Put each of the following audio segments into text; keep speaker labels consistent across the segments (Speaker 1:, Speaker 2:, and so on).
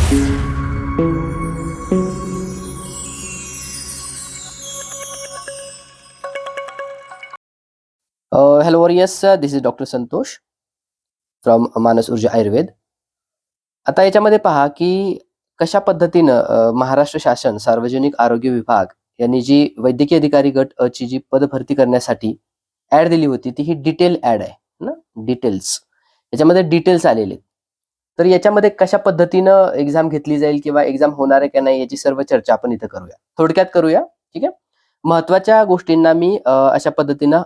Speaker 1: Hello warriors, this is Dr. Santosh from मानस ऊर्जा आयुर्वेद. आता याच्यामध्ये पहा की कशा पद्धतीनं महाराष्ट्र शासन सार्वजनिक आरोग्य विभाग यांनी जी वैद्यकीय अधिकारी गट अ ची जी पदभरती करण्यासाठी ऍड दिली होती ती ही डिटेल ऍड आहे ना, डिटेल्स. याच्यामध्ये डिटेल्स आलेले. तर याच्यामध्ये कशा पद्धतीनं एक्झाम घेतली जाईल किंवा एक्झाम होणार आहे का नाही याची सर्व चर्चा आपण इथं करूया. थोडक्यात करूया, ठीक आहे. महत्वाच्या गोष्टींना मी अशा पद्धतीनं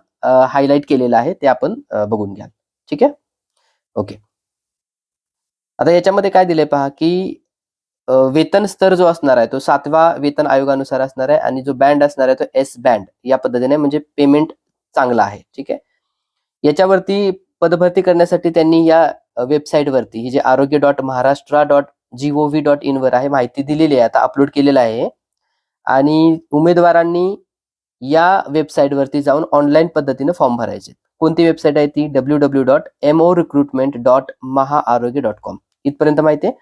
Speaker 1: हायलाइट केलेलं आहे, ते आपण बघून घ्या. ठीक आहे. ओके. आता याच्यामध्ये काय दिलंय पहा की वेतन स्तर जो असणार आहे तो 7व्या वेतन आयोगानुसार असणार आहे आणि जो बँड असणार आहे तो एस बँड या पद्धतीने, म्हणजे पेमेंट चांगला आहे. ठीक आहे. याच्यावरती पदभरती करण्यासाठी त्यांनी या वेबसाईटवरती ही जे arogya.maharashtra.gov.in वर आहे माहिती दिलेली आहे, आता अपलोड केलेलं आहे. आणि उमेदवारांनी या वेबसाईटवरती जाऊन ऑनलाईन पद्धतीने फॉर्म भरायचे. कोणती वेबसाईट आहे ती? www.morecruitment.mahaarogya.com. इथपर्यंत माहिती आहे.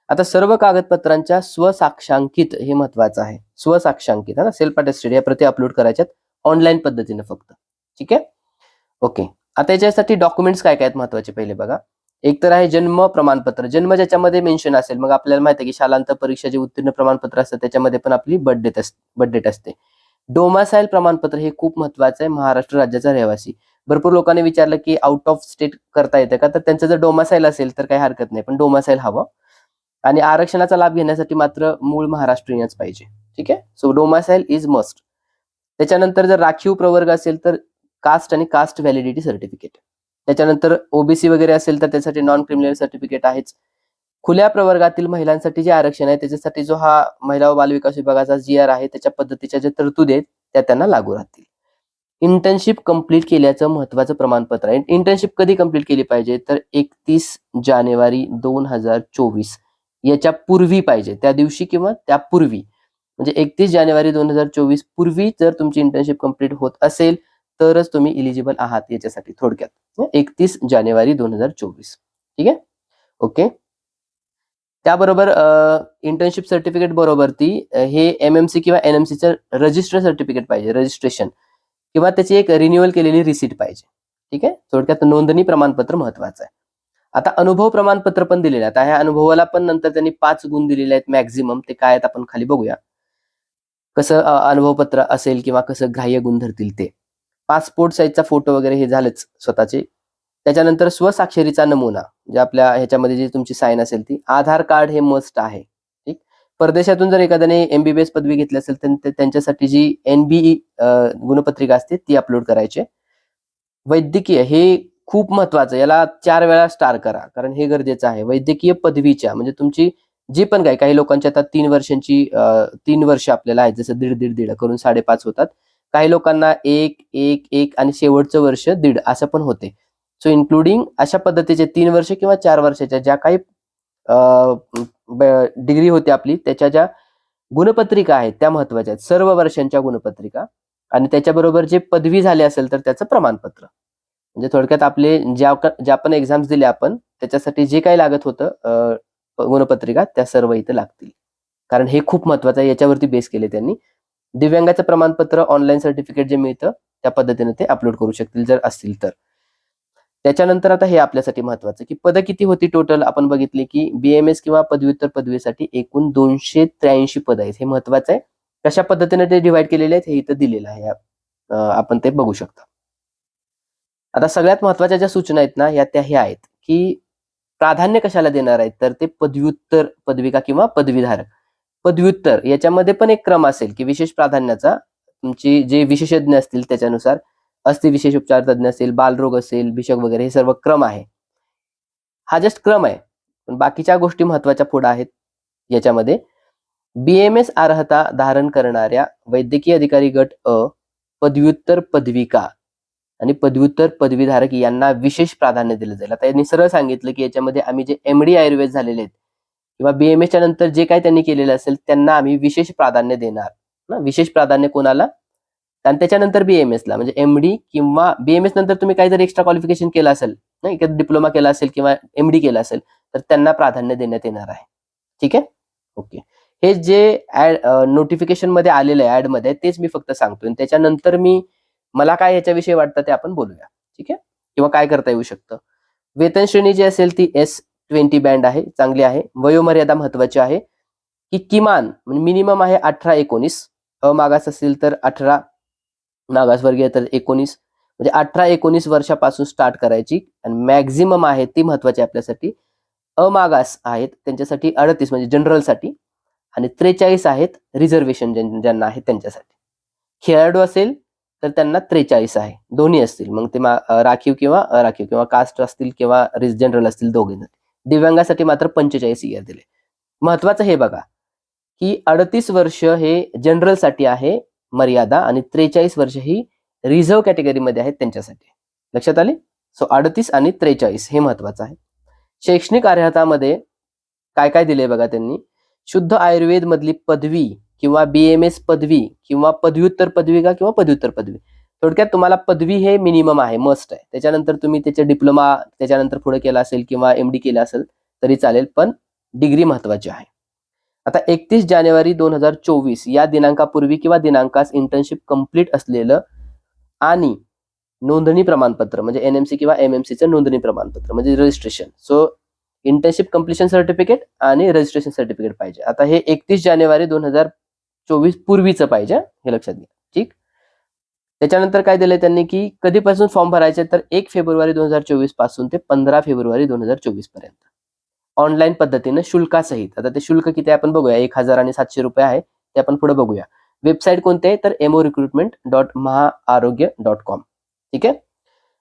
Speaker 1: आता सर्व कागदपत्रांच्या स्वसाक्षांकित, हे महत्वाचं आहे, स्वसाक्षांकित है ना, सेल्फ अटेस्टेड या प्रति अपलोड करायच्यात ऑनलाईन पद्धतीने फक्त. ठीक आहे. ओके. आता याच्यासाठी डॉक्युमेंट्स काय काय आहेत महत्वाचे पहिले बघा. एक तर आहे जन्म प्रमाणपत्र. जन्म ज्याच्यामध्ये मेन्शन असेल, मग आपल्याला माहिती आहे की शालांत परीक्षा जे उत्तीर्ण प्रमाणपत्र असतं त्याच्यामध्ये पण आपली बर्थ डेट असते. डोमासाईल प्रमाणपत्र हे खूप महत्वाचं आहे, महाराष्ट्र राज्याचा रहिवासी. भरपूर लोकांनी विचारलं की आउट ऑफ स्टेट करता येतं का, तर त्यांचं जर डोमासाईल असेल तर काही हरकत नाही, पण डोमासाईल हवं. आणि आरक्षणाचा लाभ घेण्यासाठी मात्र मूळ महाराष्ट्रीयनच पाहिजे. ठीक आहे. So domicile is must. त्याच्यानंतर जर राखीव प्रवर्ग असेल तर कास्ट आणि कास्ट व्हॅलिडिटी सर्टिफिकेट. त्याच्यानंतर ओबीसी वगैरे असेल तर त्यासाठी नॉन क्रिमिनल सर्टिफिकेट आहेच. खुल्या प्रवर्गातील महिलांसाठी जे आरक्षण आहे त्याच्यासाठी जो हा महिला व बालविकास विभागाचा GR आहे त्याच्या पद्धतीच्या ज्या तरतुदी आहेत त्या त्यांना लागू राहतील. इंटर्नशिप कंप्लीट केल्याचं महत्वाचं प्रमाणपत्र आहे. इंटर्नशिप कधी कंप्लीट केली पाहिजे, तर 31 जानेवारी 2024 याच्या पूर्वी पाहिजे, त्या दिवशी किंवा त्यापूर्वी. म्हणजे 31 जानेवारी 2024 पूर्वी जर तुमची इंटर्नशिप कंप्लीट होत असेल तरच तुम्ही इलिजिबल आहात याच्यासाठी. थोडक्यात 31 जानेवारी 2024. ठीक आहे. ओके. त्याबरोबर इंटर्नशिप सर्टिफिकेट बरोबर ती हे MMC किंवा NMCचं रजिस्टर सर्टिफिकेट पाहिजे, रजिस्ट्रेशन, किंवा त्याची एक रिन्युअल केलेली रिसीट पाहिजे. ठीक आहे. थोडक्यात नोंदणी प्रमाणपत्र महत्वाचं आहे. आता अनुभव प्रमाणपत्र पण दिलेलं आहे. आता ह्या अनुभवाला पण नंतर त्यांनी 5 गुण दिलेले आहेत मॅक्झिमम. ते काय आहेत आपण खाली बघूया. कसं अनुभवपत्र असेल किंवा कसं ग्राह्य गुण धरतील ते. पासपोर्ट साईजचा फोटो वगैरे हे झालंच स्वतःचे. त्याच्यानंतर स्वसाक्षरीचा नमुना, जे आपल्या ह्याच्यामध्ये जी तुमची साईन असेल ती. आधार कार्ड हे मस्ट आहे. ठीक. परदेशातून जर एखाद्याने MBBS पदवी घेतली असेल तर त्यांच्यासाठी जी NBE गुणपत्रिका असते ती अपलोड करायची. वैद्यकीय हे खूप महत्वाचं, याला 4 वेळा स्टार करा कारण हे गरजेचं आहे. वैद्यकीय पदवीच्या म्हणजे तुमची जी पण काही लोकांची आता 3 वर्षांची 3 वर्ष आपल्याला आहे, जसं दीड करून 5.5 होतात. काही लोकांना 1 आणि शेवटचं वर्ष 1.5 असं पण होते. सो इन्क्लुडिंग अशा पद्धतीचे 3 वर्ष किंवा 4 वर्षाच्या ज्या काही डिग्री होती आपली त्याच्या ज्या गुणपत्रिका आहेत त्या महत्वाच्या आहेत, सर्व वर्षांच्या गुणपत्रिका. आणि त्याच्याबरोबर जे पदवी झाली असेल तर त्याचं प्रमाणपत्र. म्हणजे थोडक्यात आपले ज्या पण एक्झाम्स दिल्या आपण त्याच्यासाठी जे काही लागत होतं गुणपत्रिका त्या सर्व इथं लागतील, कारण हे खूप महत्वाचं आहे. याच्यावरती बेस केले त्यांनी. दिव्यांगाचं प्रमाणपत्र ऑनलाईन सर्टिफिकेट जे मिळतं त्या पद्धतीने ते अपलोड करू शकतील जर असतील तर. त्याच्यानंतर आता हे आपल्यासाठी महत्वाचं की पद किती होती टोटल. आपण बघितले की BMS किंवा पदव्युत्तर पदवीसाठी एकूण 283 पद आहेत. हे महत्वाचं आहे. कशा पद्धतीने ते डिवाइड केलेले आहेत हे इथं दिलेलं आहे. आपण ते बघू शकता. आता सगळ्यात महत्वाच्या ज्या सूचना आहेत ना या त्या ह्या आहेत की प्राधान्य कशाला देणार आहेत, तर ते पदव्युत्तर पदविका किंवा पदवीधारक. पदव्युत्तर याच्यामध्ये पण एक क्रम असेल की विशेष प्राधान्याचा, तुमची जे विशेषज्ञ असतील त्याच्यानुसार, अस्थि विशेष उपचार तज्ञ असेल, बालरोग असेल, भिषक वगैरे, हे सर्व क्रम आहे. हा जस्ट क्रम आहे, पण बाकीच्या गोष्टी महत्वाच्या पुढे आहेत याच्यामध्ये. BMS अर्हता धारण करणाऱ्या वैद्यकीय अधिकारी गट अ, पदव्युत्तर पदविका आणि पदव्युत्तर पदवीधारक यांना विशेष प्राधान्य दिलं जाईल. आता यांनी सरळ सांगितलं की याच्यामध्ये आम्ही जे MD आयुर्वेद झालेले आहेत किंवा BMS च्या नंतर जे काही त्यांनी केलेलं असेल त्यांना आम्ही विशेष प्राधान्य देणार ना. विशेष प्राधान्य कोणाला, आणि त्याच्यानंतर BMS ला, म्हणजे MD किंवा BMS नंतर तुम्ही काही जर एक्स्ट्रा क्वालिफिकेशन केलं असेल, नाही डिप्लोमा केला असेल किंवा MD केला असेल तर त्यांना प्राधान्य देण्यात येणार आहे. ठीक आहे. ओके. हे जे नोटिफिकेशन मध्ये आलेलं आहे ऍड मध्ये तेच मी फक्त सांगतोय. त्याच्यानंतर मला काय याच्याविषयी वाटतं ते आपण बोलूया. ठीक आहे, किंवा काय करता येऊ शकतं. वेतन श्रेणी जी असेल ती S20 बँड आहे, चांगली आहे. वयोमर्यादा महत्वाची आहे की किमान म्हणजे मिनिमम आहे 18-19, अमागास असेल तर 18, मागासवर्गीय तर 19, म्हणजे 18-19 वर्षापासून स्टार्ट करायची. आणि मॅक्झिमम आहे ती महत्वाची आपल्यासाठी, अमागास आहेत त्यांच्यासाठी 38 म्हणजे जनरलसाठी, आणि 43 आहेत रिझर्वेशन ज्यांना आहेत त्यांच्यासाठी. खेळाडू असेल तर त्यांना 43 आहे, दोन्ही असतील मग ते राखीव किंवा अराखीव किंवा कास्ट असतील किंवा जनरल असतील दोघे. दिव्यांगासाठी मात्र 45 इयर दिले. महत्वाचं हे बघा की 38 वर्ष हे जनरलसाठी आहे मर्यादा, आणि 43 वर्ष ही रिझर्व्ह कॅटेगरीमध्ये आहेत त्यांच्यासाठी. लक्षात आले. सो 38 आणि 43 हे महत्वाचं आहे. शैक्षणिक अर्हतामध्ये काय काय दिले बघा त्यांनी. शुद्ध आयुर्वेद मधली पदवी किंवा BMS पदवी किंवा पदव्युत्तर पदविका किंवा पदव्युत्तर पदवी. थोडक्यात तुम्हाला पदवी हे मिनिमम आहे, मस्ट आहे. त्याच्यानंतर तुम्ही त्याचे डिप्लोमा त्याच्यानंतर पुढे केला असेल किंवा MD केला असेल तरी चालेल, पण डिग्री महत्वाची आहे. आता 31 जानेवारी 2024 या दिनांकापूर्वी किंवा दिनांकास इंटर्नशिप कंप्लीट असलेलं आणि नोंदणी प्रमाणपत्र म्हणजे NMC किंवा MMCचं नोंदणी प्रमाणपत्र म्हणजे registration. So internship completion certificate आणि रजिस्ट्रेशन सर्टिफिकेट पाहिजे. आता हे 31 जानेवारी 2024 पूर्वीचं पाहिजे, हे लक्षात घ्या. ठीक. त्याच्यानंतर काय दिलंय त्यांनी की कधीपासून फॉर्म भरायचे, तर 1 फेब्रुवारी 2024 पासून ते 15 फेब्रुवारी 2024 पर्यंत ऑनलाईन पद्धतीनं शुल्कासहित. आता ते शुल्क किती आपण बघूया, 1,700 आहे, ते आपण पुढे बघूया. वेबसाईट कोणती आहे तर morecruitment.mahaarogya.com. ठीक आहे.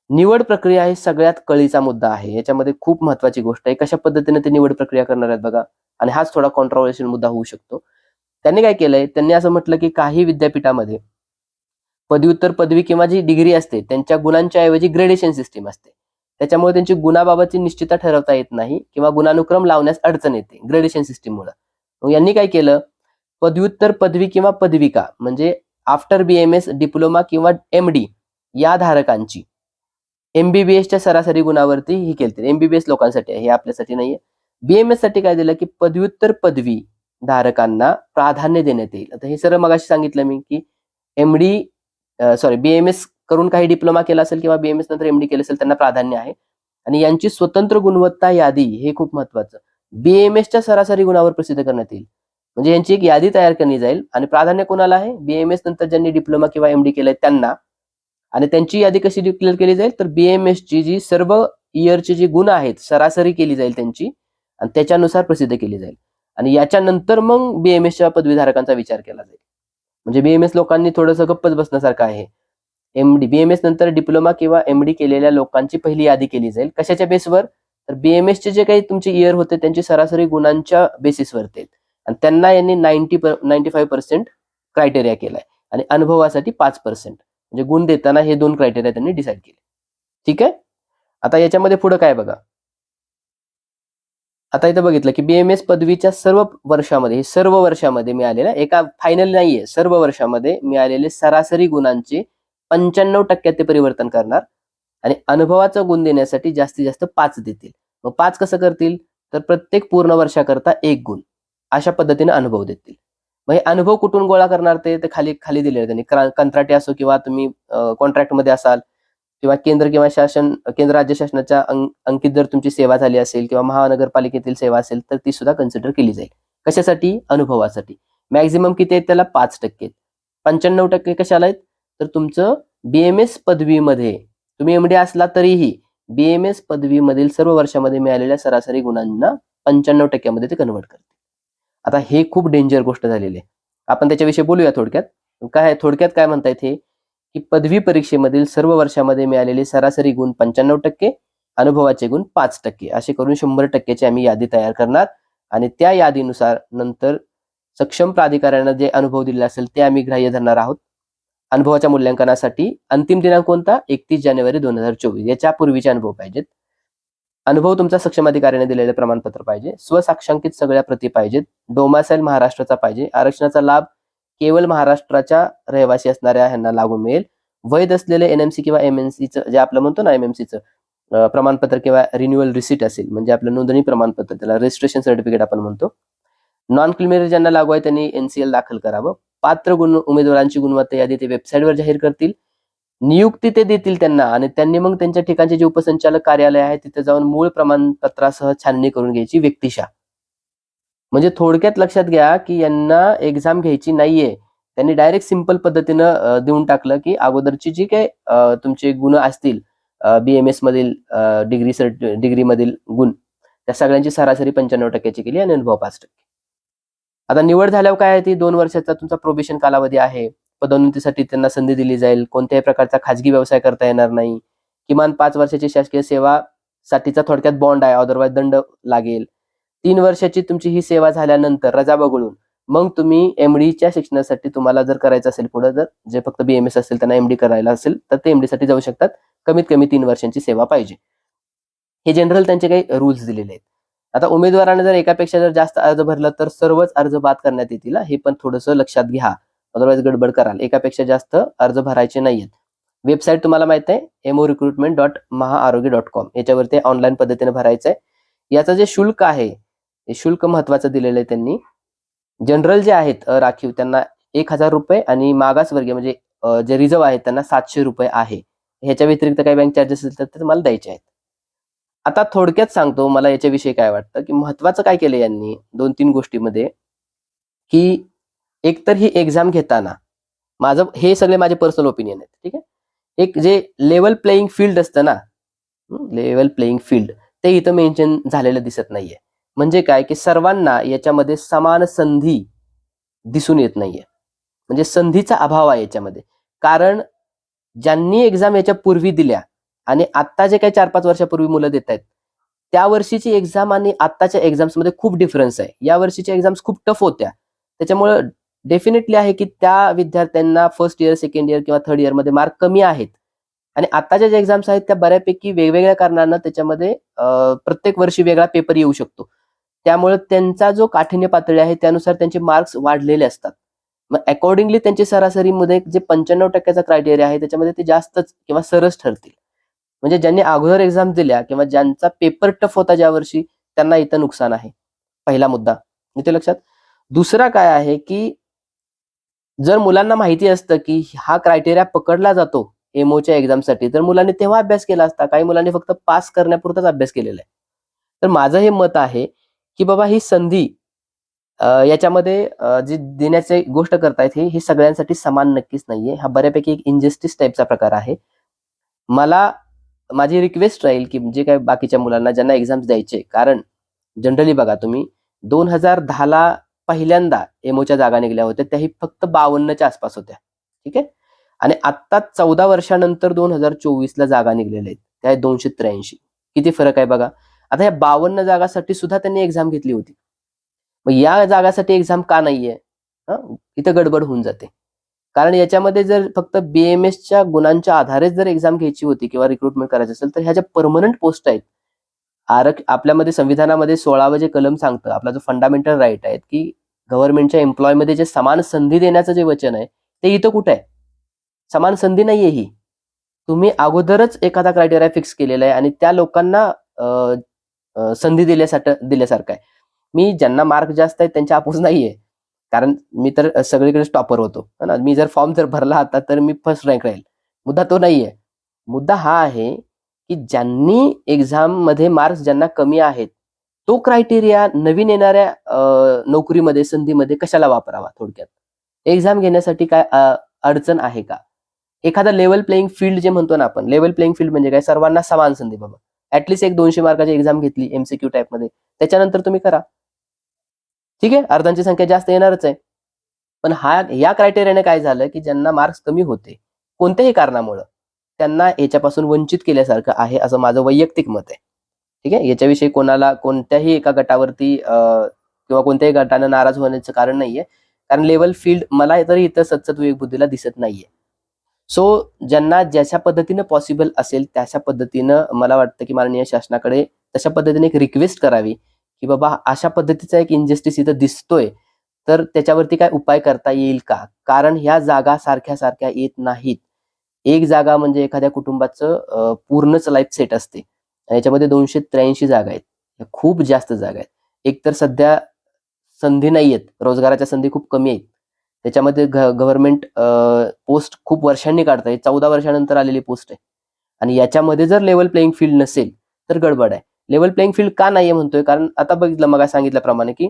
Speaker 1: निवड प्रक्रिया ही सगळ्यात कळीचा मुद्दा आहे. याच्यामध्ये खूप महत्वाची गोष्ट आहे, कशा पद्धतीने ते निवड प्रक्रिया करणार आहेत बघा. आणि हाच थोडा कॉन्ट्रोवर्शियल मुद्दा होऊ शकतो. त्यांनी काय केलंय, त्यांनी असं म्हटलं की काही विद्यापीठामध्ये पदव्युत्तर पदवी किंवा जी डिग्री असते त्यांच्या गुणांच्या ऐवजी ग्रेडेशन सिस्टीम असते. त्याच्यामुळे त्यांची गुणाबाबतची निश्चितता ठरवता येत नाही किंवा गुणानुक्रम लावण्यास अडचण येते ग्रेडेशन सिस्टीममुळे. मग यांनी काय केलं, पदव्युत्तर पदवी किंवा पदविका म्हणजे आफ्टर BMS डिप्लोमा किंवा MD या धारकांची MBBSच्या सरासरी गुणावरती ही केली. MBBS लोकांसाठी आहे, हे आपल्यासाठी नाहीये. BMS साठी काय दिलं की पदव्युत्तर पदवी धारकांना प्राधान्य देण्यात येईल. आता हे सर्व मगाशी सांगितलं मी की BMS करून काही डिप्लोमा केला असेल किंवा BMS नंतर MD केलं असेल त्यांना प्राधान्य आहे. आणि यांची स्वतंत्र गुणवत्ता यादी हे खूप महत्वाचं BMSच्या सरासरी गुणावर प्रसिद्ध करण्यात येईल. म्हणजे यांची एक यादी तयार करण्यात जाईल आणि प्राधान्य कोणाला आहे, BMS नंतर ज्यांनी डिप्लोमा किंवा MD केलंय त्यांना. आणि त्यांची यादी कशी डिक्लेअर केली जाईल, तर BMSची जी सर्व इयरची जी गुण आहेत सरासरी केली जाईल त्यांची आणि त्याच्यानुसार प्रसिद्ध केली जाईल. आणि याच्यानंतर मग BMSच्या पदवीधारकांचा विचार केला जाईल. म्हणजे BMS लोकांनी थोडंसं गप्पच बसण्यासारखं आहे. BMS नंतर डिप्लोमा किंवा MD केलेल्या लोकांची पहिली यादी केली जाईल. कशाच्या बेसवर, तर BMSचे जे काही तुमचे इयर होते त्यांची सरासरी गुणांच्या बेसिसवर ते, आणि त्यांना यांनी 95% क्रायटेरिया केलाय आणि अनुभवासाठी 5%. म्हणजे गुण देताना हे 2 क्रायटेरिया त्यांनी डिसाईड केले. ठीक आहे. आता याच्यामध्ये पुढे काय बघा, आता इथं बघितलं की BMS पदवीच्या सर्व वर्षामध्ये मिळालेल्या, एका फायनल नाहीये, सर्व वर्षामध्ये मिळालेले सरासरी गुणांचे 95% ते परिवर्तन करणार आणि अनुभवाचा गुण देण्यासाठी जास्तीत जास्त 5 देतील. मग 5 कसं करतील, तर प्रत्येक पूर्ण वर्षाकरता 1 गुण अशा पद्धतीने अनुभव देतील. मग हे अनुभव कुठून गोळा करणार ते खाली खाली दिलेले त्यांनी. कंत्राटी असो किंवा तुम्ही कॉन्ट्रॅक्टमध्ये असाल किंवा केंद्र राज्य शासनाच्या अंकित जर तुमची सेवा झाली असेल किंवा महानगरपालिकेतील सेवा असेल तर ती सुद्धा कन्सिडर केली जाईल. कशासाठी, अनुभवासाठी. मॅक्झिमम किती आहेत त्याला, 5%. 95% कशाला आहेत, तर तुमचं BMS पदवीमध्ये तुम्ही MD असला तरीही BMS पदवीमधील सर्व वर्षामध्ये मिळालेल्या सरासरी गुणांना 95% मध्ये ते कन्वर्ट करते. आता हे खूप डेंजर गोष्ट झालेली आहे. आपण त्याच्याविषयी बोलूया थोडक्यात. थोडक्यात काय म्हणता हे की पदवी परीक्षेमधील सर्व वर्षामध्ये मिळालेले सरासरी गुण 95%, अनुभवाचे गुण 5%, असे करून 100%ची आम्ही यादी तयार करणार आणि त्या यादीनुसार नंतर सक्षम प्राधिकाऱ्यांना जे अनुभव दिले असेल ते आम्ही ग्राह्य धरणार आहोत. अनुभवाच्या मूल्यांकनासाठी अंतिम दिनांक कोणता, 31 जानेवारी 2024. याच्या पूर्वीचे अनुभव पाहिजेत. अनुभव तुमचा सक्षम अधिकाऱ्याने दिलेले प्रमाणपत्र पाहिजे. स्वसाक्षांकित सगळ्या प्रती पाहिजेत. डोमासाईल महाराष्ट्राचा पाहिजे. आरक्षणाचा लाभ केवळ महाराष्ट्राच्या रहिवासी असणाऱ्या ह्यांना लागू मिळेल. वैध असलेले NMC किंवा MNCचं जे आपलं म्हणतो ना MMCचं प्रमाणपत्र किंवा रिन्युअल रिसिट असेल, म्हणजे आपलं नोंदणी प्रमाणपत्र, त्याला रजिस्ट्रेशन सर्टिफिकेट आपण म्हणतो, नॉन क्रिमिनल ज्यांना लागू आहे त्यांनी NCL दाखल करावं. पात्र उमेदवारांची गुणवत्ता यादी ते वेबसाईटवर जाहीर करतील. नियुक्ती ते देतील त्यांना आणि त्यांनी मग त्यांच्या ठिकाणचे जे उपसंचालक कार्यालय आहे तिथे जाऊन मूळ प्रमाणपत्रासह छाननी करून घ्यायची व्यक्तिशः. म्हणजे थोडक्यात लक्षात घ्या की यांना एक्झाम घ्यायची नाहीये. त्यांनी डायरेक्ट सिंपल पद्धतीनं देऊन टाकलं की अगोदरची जी काही तुमचे गुण असतील BMS मधील डिग्री मधील गुण त्या सगळ्यांची सरासरी 95% केली आणि अनुभव 5%. आता निवड झाल्यावर काय आहे ती 2 वर्षाचा तुमचा प्रोबेशन कालावधी आहे. पदोन्नतीसाठी त्यांना संधी दिली जाईल. कोणत्याही प्रकारचा खाजगी व्यवसाय करता येणार नाही. किमान 5 वर्षाची शासकीय सेवा साठीचा थोडक्यात बॉन्ड आहे, अदरवाईज दंड लागेल. 3 वर्षाची तुमची ही सेवा झाल्यानंतर रजा वगळून मग तुम्ही MDच्या शिक्षणासाठी तुम्हाला जर करायचं असेल पुढे जर जे फक्त BMS असेल त्यांना MD करायला असेल तर ते MD साठी जाऊ शकतात. कमीत कमी 3 वर्षांची सेवा पाहिजे. हे जनरल त्यांचे काही रूल्स दिलेले आहेत. आता उमेदवाराने जर एकापेक्षा जर जास्त अर्ज भरला तर सर्वच अर्ज बाद करण्यात येतील. हे पण थोडंसं लक्षात घ्या. अदरवाईज गडबड कराल. एकापेक्षा जास्त अर्ज भरायचे नाहीयेत. वेबसाईट तुम्हाला माहित आहे morecruitment.mahaarogya.com याच्यावरती ऑनलाईन पद्धतीने भरायचं आहे. याचं जे शुल्क आहे हे शुल्क महत्वाचं दिलेलं आहे त्यांनी. जनरल जे आहेत राखीव त्यांना 1,000 रुपये आणि मागासवर्गीय म्हणजे जे रिझर्व्ह आहेत त्यांना 700 रुपये आहे. ह्याच्या व्यतिरिक्त काही बँक चार्जेस असतील तर तुम्हाला द्यायचे आहेत. आता थोडक्यात सांगतो मला याच्याविषयी काय वाटतं की महत्वाचं काय केलं यांनी 2-3 गोष्टीमध्ये की एकतर ही एक्झाम घेताना माझं हे सगळे माझे पर्सनल ओपिनियन आहेत. ठीक आहे. एक जे लेवल प्लेइंग फील्ड असतं ना, लेवल प्लेइंग फील्ड ते इथं मेन्शन झालेलं दिसत नाहीये. म्हणजे काय की सर्वांना याच्यामध्ये समान संधी दिसून येत नाहीये. म्हणजे संधीचा अभाव आहे याच्यामध्ये. कारण ज्यांनी एक्झाम याच्या पूर्वी दिल्या आणि आता जे काही 4-5 वर्षापूर्वी मुलं देत आहेत त्या वर्षीची एक्झाम आणि आत्ताच्या एक्झाम्समध्ये खूप डिफरन्स आहे. या वर्षीच्या एक्झाम्स खूप टफ होत्या. त्याच्यामुळं डेफिनेटली आहे की त्या विद्यार्थ्यांना फर्स्ट इयर, सेकंड इयर किंवा थर्ड इयरमध्ये मार्क कमी आहेत. आणि आत्ताच्या ज्या एक्झाम्स आहेत त्या बऱ्यापैकी वेगवेगळ्या कारणांना त्याच्यामध्ये प्रत्येक वर्षी वेगळा पेपर येऊ शकतो. त्यामुळे त्यांचा जो काठिण्य पातळी आहे त्यानुसार त्यांचे मार्क्स वाढलेले असतात. मग अकॉर्डिंगली त्यांची सरासरीमध्ये जे 95% क्रायटेरिया आहे त्याच्यामध्ये ते जास्तच किंवा सरस ठरतील. म्हणजे ज्यांनी अगोदर एक्झाम दिल्या किंवा ज्यांचा पेपर टफ होता ज्या वर्षी त्यांना इथं नुकसान आहे. पहिला मुद्दा इथे लक्षात. दुसरा काय आहे की जर मुलांना माहिती असतं की हा क्रायटेरिया पकडला जातो एमओच्या एक्झामसाठी तर मुलांनी तेव्हा अभ्यास केला असता. काही मुलांनी फक्त पास करण्यापुरताच अभ्यास केलेला आहे. तर माझं हे मत आहे की बाबा ही संधी याच्यामध्ये जी देण्याची गोष्ट करतायत हे सगळ्यांसाठी समान नक्कीच नाहीये. हा बऱ्यापैकी एक इनजस्टिस टाईपचा प्रकार आहे. मला माझी रिक्वेस्ट राहील की जे काही बाकीच्या मुलांना ज्यांना एक्झाम्स द्यायचे कारण जनरली बघा तुम्ही 2010ला पहिल्यांदा एमओच्या जागा निघल्या होत्या त्याही फक्त 52च्या आसपास होत्या. ठीक आहे. आणि आत्ता 14 वर्षानंतर 2024ला जागा निघलेल्या आहेत. त्या आहेत 283. किती फरक आहे बघा. आता या 52 जागासाठी सुद्धा त्यांनी एक्झाम घेतली होती. मग या जागासाठी एक्झाम का नाहीये? इथं गडबड होऊन जाते. कारण याच्यामध्ये जर फक्त BMSच्या गुणांच्या आधारेच जर एक्झाम घ्यायची होती किंवा रिक्रुटमेंट करायचं असेल तर ह्या ज्या परमनंट पोस्ट आहेत. आपल्यामध्ये संविधानामध्ये 16वं जे कलम सांगतं आपला जो फंडामेंटल राईट आहे की गव्हर्नमेंटच्या एम्प्लॉयमध्ये जे समान संधी देण्याचं जे वचन आहे ते इथं कुठे आहे? समान संधी नाहीये ही. तुम्ही अगोदरच एखादा क्रायटेरिया फिक्स केलेला आहे आणि त्या लोकांना संधी दिल्यासारखं आहे. मी ज्यांना मार्क जास्त आहेत त्यांच्या अपोज नाहीये. कारण मी तर सगळीकडे टॉपर होतो. है ना. मी जर फॉर्म जर भरला आता तर मी फर्स्ट रँक राहील. मुद्दा तो नाहीये. मुद्दा हा आहे की ज्यांनी एक्झाममध्ये मार्क्स ज्यांना कमी आहेत तो क्रायटेरिया नवीन येणाऱ्या नोकरीमध्ये संधीमध्ये कशाला वापरावा थोडक्यात. एक्झाम घेण्यासाठी काय अडचण आहे का? एखादा लेव्हल प्लेइंग फील्ड जे म्हणतो ना आपण लेव्हल प्लेइंग फील्ड म्हणजे काय सर्वांना समान संधी बाबा. ऍटलीस्ट एक 200 मार्काची एक्झाम घेतली MCQ टाईपमध्ये त्याच्यानंतर तुम्ही करा. ठीक आहे. अर्धांची संख्या जास्त येणारच आहे. पण या क्रायटेरियाने काय झालं की ज्यांना मार्क्स कमी होते कोणत्याही कारणामुळं त्यांना याच्यापासून वंचित केल्यासारखं आहे असं माझं वैयक्तिक मत आहे. ठीक आहे. याच्याविषयी कोणाला कोणत्याही एका गटावरती किंवा कोणत्याही गटानं नाराज होण्याचं कारण नाहीये. कारण लेव्हल फील्ड मला तरी इथं सतत विवेकबुद्धीला दिसत नाहीये. सो ज्यांना ज्याच्या पद्धतीनं पॉसिबल असेल त्याच्या पद्धतीनं मला वाटतं की माननीय शासनाकडे तशा पद्धतीने एक रिक्वेस्ट करावी की बाबा अशा पद्धतीचा एक इनजस्टिस इथं दिसतोय तर त्याच्यावरती काय उपाय करता येईल का? कारण ह्या जागा सारख्या येत नाहीत. एक जागा म्हणजे एखाद्या कुटुंबाचं पूर्णच लाईफ सेट असते. याच्यामध्ये 283 जागा आहेत. खूप जास्त जागा आहेत. एक तर सध्या संधी नाही आहेत, रोजगाराच्या संधी खूप कमी आहेत. त्याच्यामध्ये गव्हर्नमेंट पोस्ट खूप वर्षांनी काढताय, 14 वर्षानंतर आलेली पोस्ट आहे. आणि याच्यामध्ये जर लेवल प्लेइंग फील्ड नसेल तर गडबड आहे. लेवल प्लेइंग फील्ड का नाहीये म्हणतोय, कारण आता बघितलं मग सांगितल्याप्रमाणे की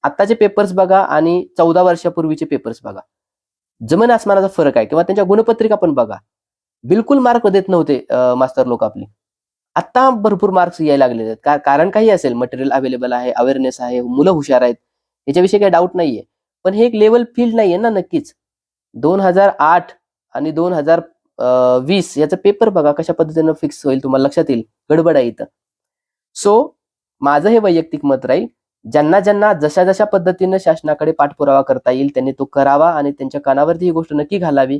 Speaker 1: आत्ताचे पेपर्स बघा आणि 14 वर्षापूर्वीचे पेपर्स बघा, जमीन आसमानाचा फरक आहे. किंवा त्यांच्या गुणपत्रिका पण बघा, बिलकुल मार्क देत नव्हते मास्तर लोक आपली. आता भरपूर मार्क्स यायला लागलेले आहेत. कारण काही असेल, मटेरियल अवेलेबल आहे, अवेअरनेस आहे, मुलं हुशार आहेत, याच्याविषयी काही डाऊट नाहीये. पण हे एक लेवल फील्ड नाहीये ना नक्कीच. 2008 आणि 2020 याचा पेपर बघा कशा पद्धतीनं फिक्स होईल, तुम्हाला लक्षात येईल. गडबड आहे इथं. सो माझं हे वैयक्तिक मत राहील, ज्यांना ज्यांना जशा जशा पद्धतीनं शासनाकडे पाठपुरावा करता येईल त्यांनी तो करावा आणि त्यांच्या कानावरती ही गोष्ट नक्की घालावी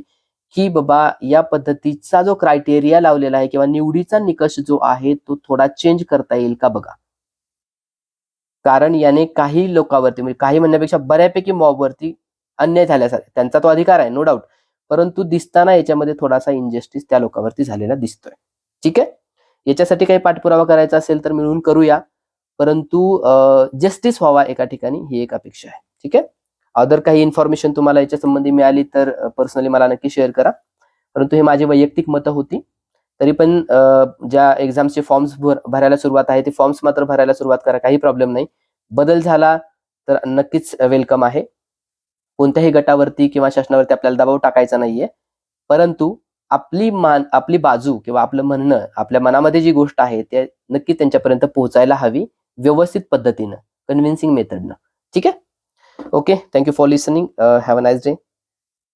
Speaker 1: की बाबा या पद्धतीचा जो क्रायटेरिया लावलेला आहे किंवा निवडीचा निकष जो आहे तो थोडा चेंज करता येईल का बघा. कारण याने काही लोकांवरती, म्हणजे काही म्हणण्यापेक्षा बऱ्यापैकी मॉबवरती अन्याय झाल्यासारखा, त्यांचा तो अधिकार आहे नो डाऊट, परंतु दिसताना याच्यामध्ये थोडासा इनजस्टिस त्या लोकांवरती झालेला दिसतोय. ठीक आहे, याच्यासाठी काही पाठपुरावा करायचा असेल तर मिळून करूया, परंतु जस्टिस व्हावा एका ठिकाणी ही एक अपेक्षा आहे. ठीक आहे, अदर काही इन्फॉर्मेशन तुम्हाला याच्या संबंधी मिळाली तर पर्सनली मला नक्की शेअर करा. परंतु हे माझी वैयक्तिक मतं होती. तरी पण ज्या एक्झामचे फॉर्म्स भरायला सुरुवात आहे ते फॉर्म्स मात्र भरायला सुरुवात करा, काही प्रॉब्लेम नाही. बदल झाला तर नक्कीच वेलकम आहे. कोणत्याही गटावरती किंवा शासनावरती आपल्याला दबाव टाकायचा नाहीये, परंतु आपली बाजू किंवा आपलं म्हणणं, आपल्या मनामध्ये जी गोष्ट आहे ते नक्की त्यांच्यापर्यंत पोहोचायला हवी, व्यवस्थित पद्धतीनं, कन्व्हिन्सिंग मेथडनं. ठीक आहे, okay, thank you for listening, have a nice day.